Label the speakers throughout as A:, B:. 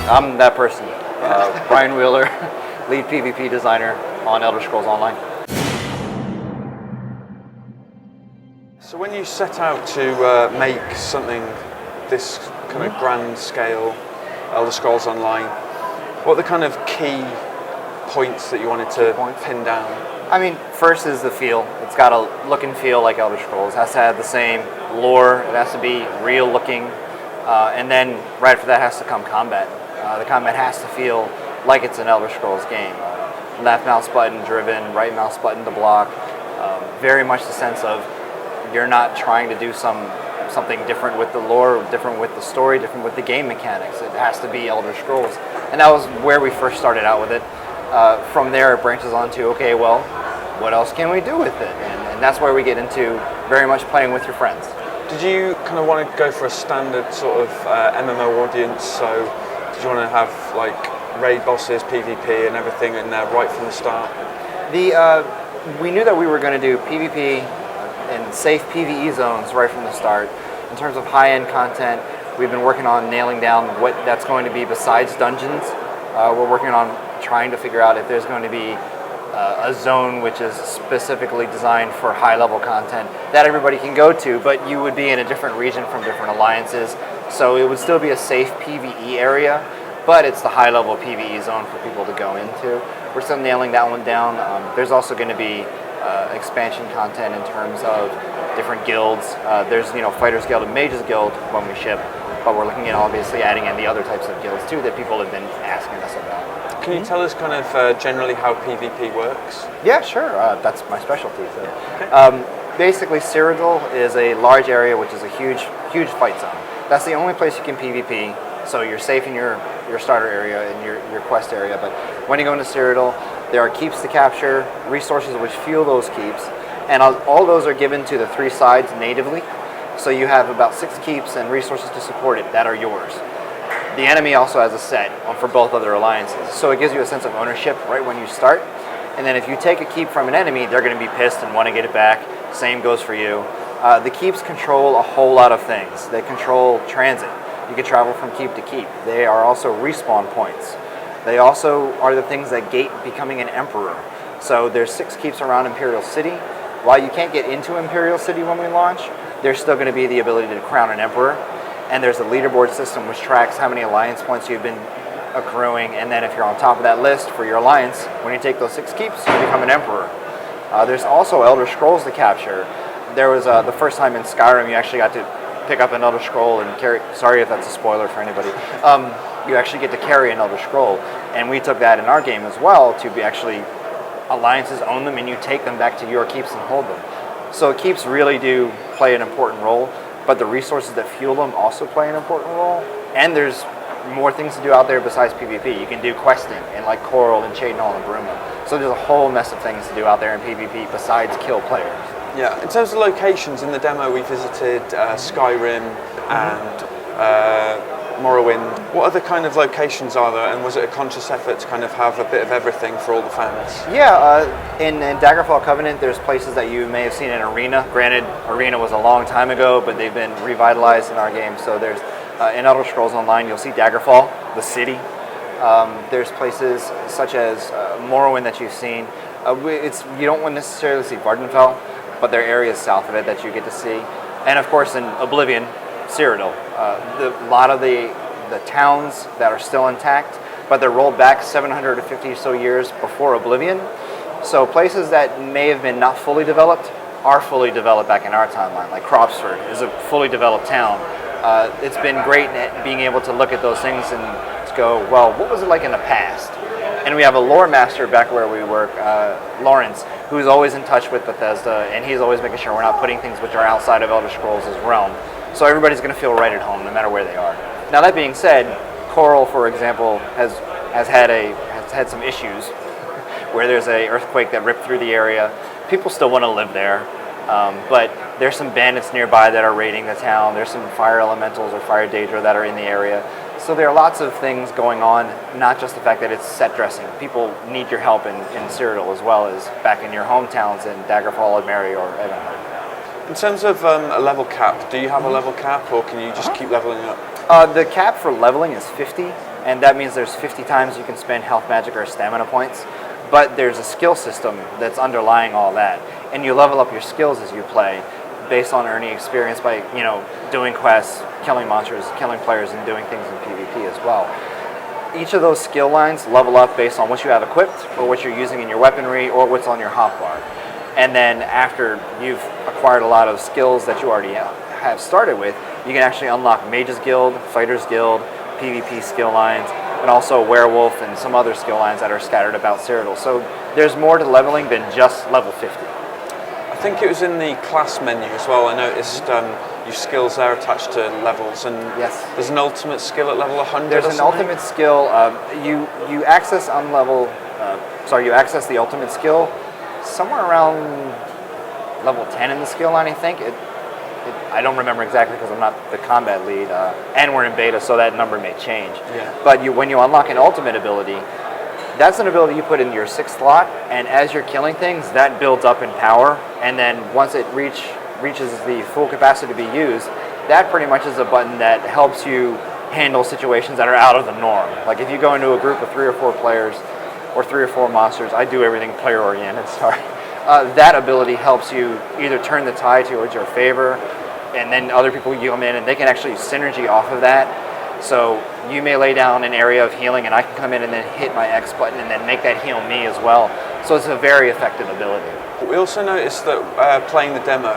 A: I'm that person. Brian Wheeler, lead PvP designer on Elder Scrolls Online.
B: So when you set out to make something this kind of grand scale, Elder Scrolls Online, what are the kind of key points that you wanted to pin down?
A: I mean, first is the feel. It's got a look and feel like Elder Scrolls. It has to have the same lore. It has to be real looking. And then right after that has to come combat. The combat has to feel like it's an Elder Scrolls game. Left mouse button driven, right mouse button to block. Very much the sense of you're not trying to do something different with the lore, different with the story, different with the game mechanics. It has to be Elder Scrolls. And that was where we first started out with it. From there it branches on to, okay, well, what else can we do with it? And that's where we get into very much playing with your friends.
B: Did you kind of want to go for a standard sort of MMO audience? So did you want to have like raid bosses, PvP and everything in there right from the start?
A: We knew that we were going to do PvP and safe PvE zones right from the start. In terms of high-end content, we've been working on nailing down what that's going to be besides dungeons. We're working on trying to figure out if there's going to be a zone which is specifically designed for high-level content that everybody can go to, but you would be in a different region from different alliances. So it would still be a safe PvE area, but it's the high-level PvE zone for people to go into. We're still nailing that one down. There's also going to be expansion content in terms of different guilds. There's Fighters Guild and Mages Guild when we ship, but we're looking at obviously adding in the other types of guilds too that people have been asking us about.
B: Can you tell us kind of generally how PvP works?
A: Yeah, sure. That's my specialty. So.
B: Okay.
A: Basically, Cyrodiil is a large area which is a huge fight zone. That's the only place you can PvP, so you're safe in your starter area and your quest area. But when you go into Cyrodiil, there are keeps to capture, resources which fuel those keeps, and all those are given to the three sides natively. So you have about 6 keeps and resources to support it that are yours. The enemy also has a set for both other alliances, so it gives you a sense of ownership right when you start. And then if you take a keep from an enemy, they're going to be pissed and want to get it back. Same goes for you. The keeps control a whole lot of things. They control transit. You can travel from keep to keep. They are also respawn points. They also are the things that gate becoming an emperor. So there's 6 keeps around Imperial City. While you can't get into Imperial City when we launch, there's still going to be the ability to crown an emperor. And there's a leaderboard system which tracks how many alliance points you've been accruing, and then if you're on top of that list for your alliance, when you take those 6 keeps, you become an emperor. There's also Elder Scrolls to capture. There was the first time in Skyrim you actually got to pick up an Elder Scroll and carry, sorry if that's a spoiler for anybody, you actually get to carry an Elder Scroll, and we took that in our game as well to be actually, alliances own them and you take them back to your keeps and hold them. So keeps really do play an important role, but the resources that fuel them also play an important role. And there's more things to do out there besides PvP. You can do questing in like Coral and Cheydinal and Bruma. So there's a whole mess of things to do out there in PvP besides kill players.
B: Yeah, in terms of locations, in the demo we visited Skyrim and Morrowind. What other kind of locations are there, and was it a conscious effort to kind of have a bit of everything for all the fans? Yeah,
A: in Daggerfall Covenant there's places that you may have seen in Arena. Granted, Arena was a long time ago, but they've been revitalized in our game. So there's, in Elder Scrolls Online, you'll see Daggerfall, the city. There's places such as Morrowind that you've seen. You don't necessarily see Vardenfell, but there are areas south of it that you get to see. And of course in Oblivion, Cyrodiil. A lot of the towns that are still intact, but they're rolled back 750 or so years before Oblivion. So places that may have been not fully developed are fully developed back in our timeline, like Cropsford is a fully developed town. It's been great being able to look at those things and to go, well, what was it like in the past? And we have a lore master back where we work, Lawrence, who's always in touch with Bethesda, and he's always making sure we're not putting things which are outside of Elder Scrolls' realm. So everybody's going to feel right at home no matter where they are. Now that being said, Coral, for example, has had some issues where there's an earthquake that ripped through the area. People still want to live there, but there's some bandits nearby that are raiding the town. There's some fire elementals or fire daedra that are in the area. So there are lots of things going on, not just the fact that it's set dressing. People need your help in Cyrodiil as well as back in your hometowns in Daggerfall, Admeri, or Evanheart.
B: In terms of a level cap, do you have a level cap, or can you just keep leveling up?
A: The cap for leveling is 50. and that means there's 50 times you can spend health, magic, or stamina points. But there's a skill system that's underlying all that, and you level up your skills as you play, based on earning experience by doing quests, killing monsters, killing players, and doing things in PvP as well. Each of those skill lines level up based on what you have equipped, or what you're using in your weaponry, or what's on your hotbar. And then after you've acquired a lot of skills that you already have started with, you can actually unlock Mage's Guild, Fighter's Guild, PvP skill lines, and also Werewolf and some other skill lines that are scattered about Cyrodiil. So there's more to leveling than just level 50.
B: I think it was in the class menu as well. I noticed your skills there attached to levels, and
A: yes,
B: there's an ultimate skill at level 100.
A: There's an ultimate skill. You access you access the ultimate skill somewhere around level 10 in the skill line, I think. I don't remember exactly because I'm not the combat lead, and we're in beta, so that number may change.
B: Yeah.
A: But when you unlock an ultimate ability, that's an ability you put in your 6th slot, and as you're killing things, that builds up in power, and then once it reaches the full capacity to be used, that pretty much is a button that helps you handle situations that are out of the norm. Like if you go into a group of 3 or 4 players, or 3 or 4 monsters, I do everything player-oriented, sorry. That ability helps you either turn the tide towards your favor, and then other people come in and they can actually synergy off of that. So you may lay down an area of healing and I can come in and then hit my X button and then make that heal me as well. So it's a very effective ability.
B: We also noticed that playing the demo,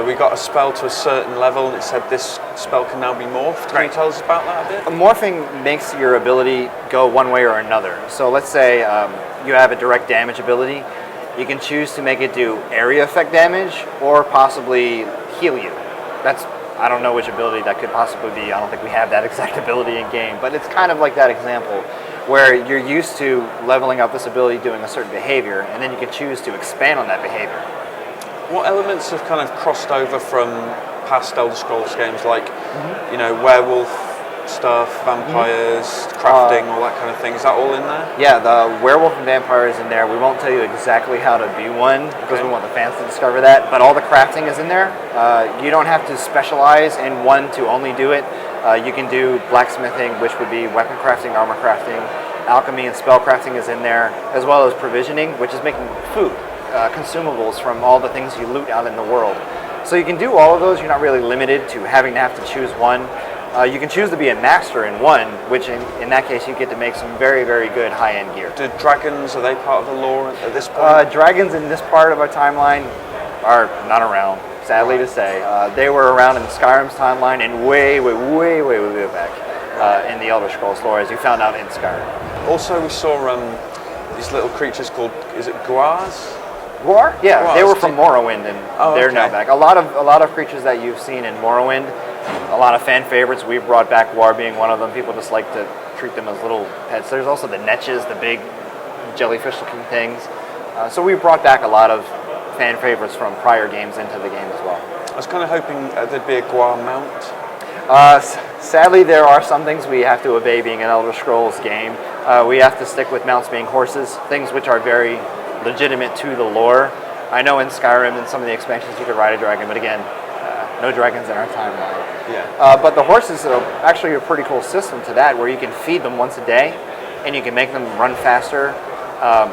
B: we got a spell to a certain level and it said this spell can now be morphed. Can you tell us about that a bit?
A: Morphing makes your ability go one way or another. So let's say you have a direct damage ability. You can choose to make it do area effect damage or possibly heal you. I don't know which ability that could possibly be. I don't think we have that exact ability in game, but it's kind of like that example where you're used to leveling up this ability doing a certain behavior, and then you can choose to expand on that behavior.
B: What elements have kind of crossed over from past Elder Scrolls games, like werewolf stuff, vampires, crafting, all that kind of thing? Is that all in there?
A: Yeah, the werewolf and vampire is in there. We won't tell you exactly how to be one because we want the fans to discover that, but all the crafting is in there. You don't have to specialize in one to only do it. You can do blacksmithing, which would be weapon crafting, armor crafting. Alchemy and spell crafting is in there, as well as provisioning, which is making food, consumables from all the things you loot out in the world. So you can do all of those. You're not really limited to having to have to choose one. You can choose to be a master in one, which in that case you get to make some very, very good high-end gear.
B: Do dragons, are they part of the lore at this point?
A: Dragons in this part of our timeline are not around, sadly to say. They were around in Skyrim's timeline and way, way, way, way, way back in the Elder Scrolls lore, as you found out in Skyrim.
B: Also, we saw these little creatures called, is it Guars?
A: Guar? Yeah,
B: Guars.
A: they were from Morrowind, and they're now back. A lot of creatures that you've seen in Morrowind, a lot of fan favorites. We've brought back Guar being one of them. People just like to treat them as little pets. There's also the Netches, the big jellyfish-looking things. So we've brought back a lot of fan favorites from prior games into the game as well.
B: I was kind of hoping there'd be a Guar mount.
A: Sadly, there are some things we have to obey being an Elder Scrolls game. We have to stick with mounts being horses, things which are very legitimate to the lore. I know in Skyrim and some of the expansions you could ride a dragon, but again, no dragons in our timeline.
B: Yeah.
A: But the horses are actually a pretty cool system to that, where you can feed them once a day, and you can make them run faster,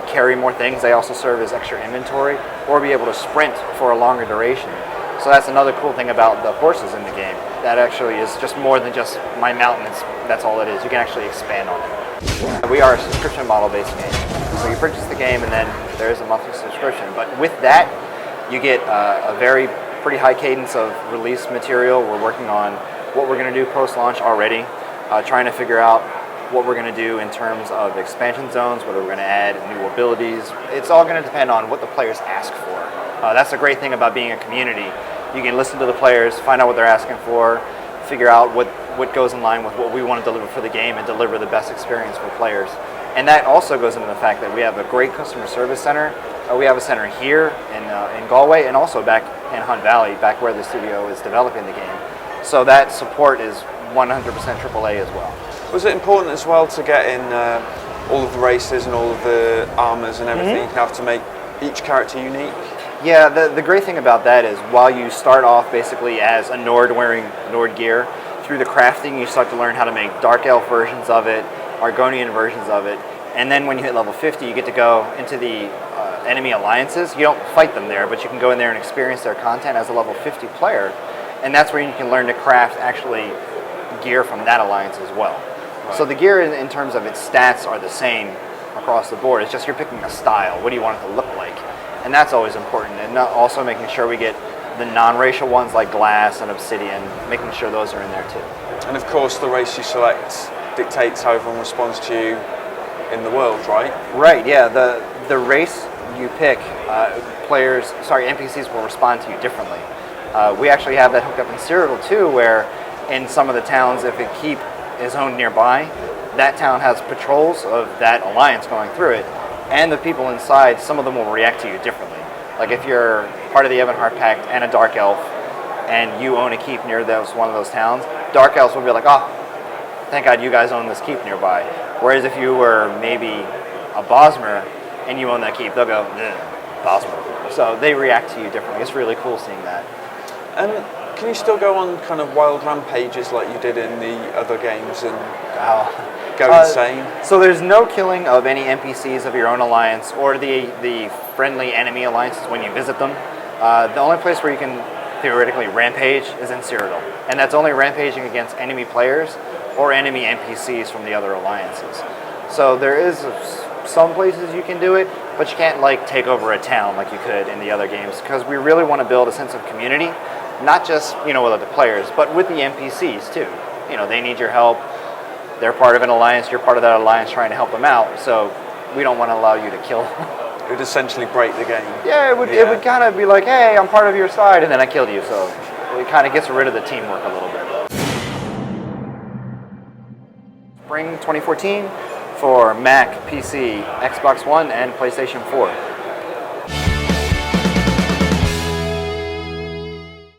A: carry more things. They also serve as extra inventory, or be able to sprint for a longer duration. So that's another cool thing about the horses in the game. That actually is just more than just my mount, and that's all it is. You can actually expand on it. We are a subscription model based game. So you purchase the game and then there is a monthly subscription. But with that, you get a pretty high cadence of release material. We're working on what we're going to do post-launch already, trying to figure out what we're going to do in terms of expansion zones, whether we're going to add new abilities. It's all going to depend on what the players ask for. That's the great thing about being a community. You can listen to the players, find out what they're asking for, figure out what goes in line with what we want to deliver for the game and deliver the best experience for players. And that also goes into the fact that we have a great customer service center. We have a center here in Galway and also back in Hunt Valley, back where the studio is developing the game. So that support is 100% AAA as well.
B: Was it important as well to get in all of the races and all of the armors and everything? You have to make each character unique?
A: Yeah, the great thing about that is while you start off basically as a Nord wearing Nord gear, through the crafting, you start to learn how to make Dark Elf versions of it, Argonian versions of it, and then when you hit level 50, you get to go into the enemy alliances. You don't fight them there, but you can go in there and experience their content as a level 50 player, and that's where you can learn to craft actually gear from that alliance as well. Right. So the gear in terms of its stats are the same across the board. It's just you're picking a style. What do you want it to look like? And that's always important. And also making sure we get the non-racial ones like glass and obsidian, making sure those are in there too.
B: And of course the race you select dictates how everyone responds to you in the world, right?
A: Right, yeah. The race you pick, NPCs will respond to you differently. We actually have that hooked up in Cyrodiil too, where in some of the towns, if a keep is owned nearby, that town has patrols of that alliance going through it, and the people inside, some of them will react to you differently. Like if you're part of the Ebonheart Pact and a Dark Elf, and you own a keep near one of those towns, Dark Elves will be like, oh, thank God you guys own this keep nearby. Whereas if you were maybe a Bosmer and you own that keep, they'll go, Bosmer. So they react to you differently. It's really cool seeing that.
B: And can you still go on kind of wild rampages like you did in the other games and go insane?
A: So there's no killing of any NPCs of your own alliance or the friendly enemy alliances when you visit them. The only place where you can theoretically rampage is in Cyrodiil, and that's only rampaging against enemy players or enemy NPCs from the other alliances. So there is some places you can do it, but you can't like take over a town like you could in the other games, because we really want to build a sense of community, not just with other players, but with the NPCs too. They need your help. They're part of an alliance. You're part of that alliance trying to help them out. So we don't want to allow you to kill them.
B: It would essentially break the game.
A: Yeah, it would kind of be like, hey, I'm part of your side, and then I killed you. So it kind of gets rid of the teamwork a little bit. Spring 2014 for Mac, PC, Xbox One, and PlayStation 4.